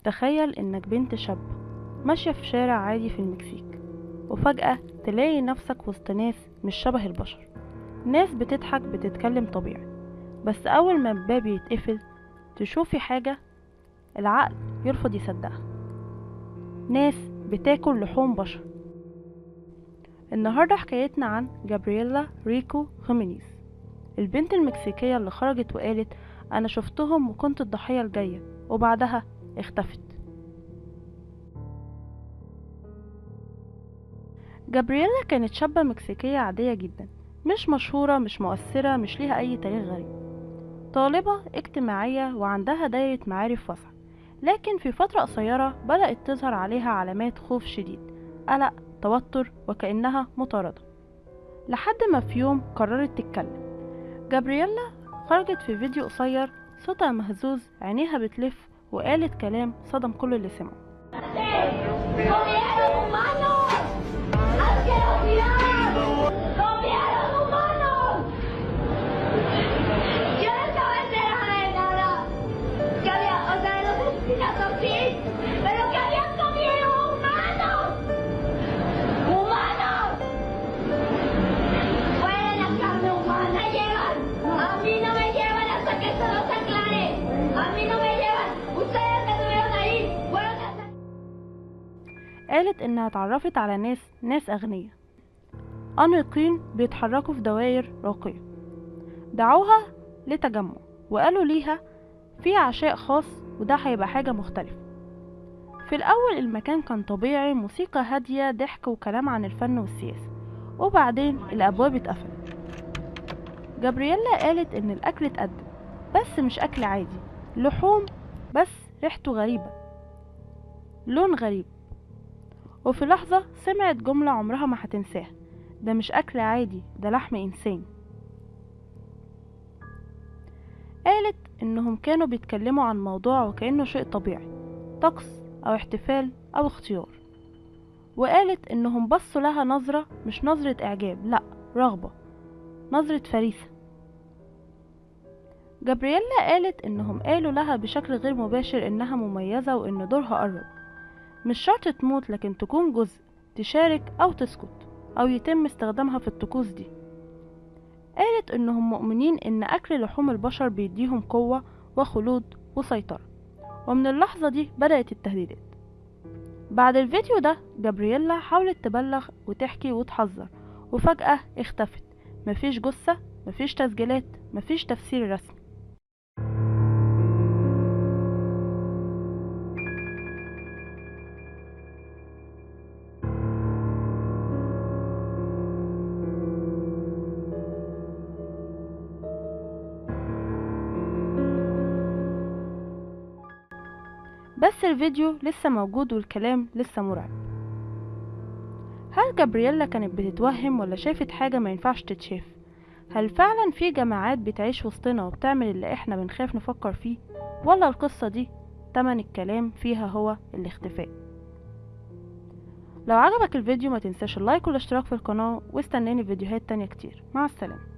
تخيل انك بنت شابة ماشية في شارع عادي في المكسيك، وفجأة تلاقي نفسك وسط ناس مش شبه البشر. ناس بتضحك بتتكلم طبيعي، بس أول ما الباب يتقفل تشوفي حاجة العقل يرفض يصدقها. ناس بتاكل لحوم بشر. النهاردة حكايتنا عن جابرييلا ريكو خيمينيز، البنت المكسيكية اللي خرجت وقالت أنا شفتهم وكنت الضحية الجاية، وبعدها اختفت. جابرييلا كانت شابة مكسيكية عادية جدا، مش مشهورة، مش مؤثرة، مش ليها أي تاريخ غريب. طالبة اجتماعية وعندها دايرة معارف واسعة، لكن في فترة قصيرة بدأت تظهر عليها علامات خوف شديد، قلق، توتر، وكأنها مطاردة. لحد ما في يوم قررت تتكلم. جابرييلا خرجت في فيديو قصير، صوتها مهزوز، عينيها بتلف، وقالت كلام صدم كل اللي سمعه. قالت انها اتعرفت على ناس اغنياء انيقين بيتحركوا في دوائر راقية، دعوها لتجمع وقالوا ليها في عشاء خاص وده هيبقى حاجة مختلفة. في الاول المكان كان طبيعي، موسيقى هادية، ضحك وكلام عن الفن والسياسة، وبعدين الابواب اتقفلت. جابرييلا قالت ان الاكل اتقدم، بس مش اكل عادي، لحوم، بس ريحته غريبة، لون غريب. وفي لحظة سمعت جملة عمرها ما هتنساها، ده مش أكل عادي، ده لحم إنسان. قالت إنهم كانوا بيتكلموا عن موضوع وكأنه شيء طبيعي، طقس أو احتفال أو اختيار. وقالت إنهم بصوا لها نظرة، مش نظرة إعجاب، لأ، رغبة، نظرة فريسة. جابرييلا قالت إنهم قالوا لها بشكل غير مباشر إنها مميزة وإن دورها قرب، مش شرط تموت، لكن تكون جزء، تشارك أو تسكت أو يتم استخدامها في الطقوس دي. قالت إنهم مؤمنين إن أكل لحوم البشر بيديهم قوة وخلود وسيطرة، ومن اللحظة دي بدأت التهديدات. بعد الفيديو ده جابرييلا حاولت تبلغ وتحكي وتحذر، وفجأة اختفت. مفيش جثة، مفيش تسجيلات، مفيش تفسير رسمي. بس الفيديو لسه موجود والكلام لسه مرعب. هل جابرييلا كانت بتتوهم ولا شافت حاجة ما ينفعش تتشاف؟ هل فعلا في جماعات بتعيش وسطنا وبتعمل اللي احنا بنخاف نفكر فيه، ولا القصة دي تمن الكلام فيها هو الاختفاء؟ لو عجبك الفيديو ما تنساش اللايك والاشتراك في القناة، واستناني في فيديوهات تانية كتير. مع السلامة.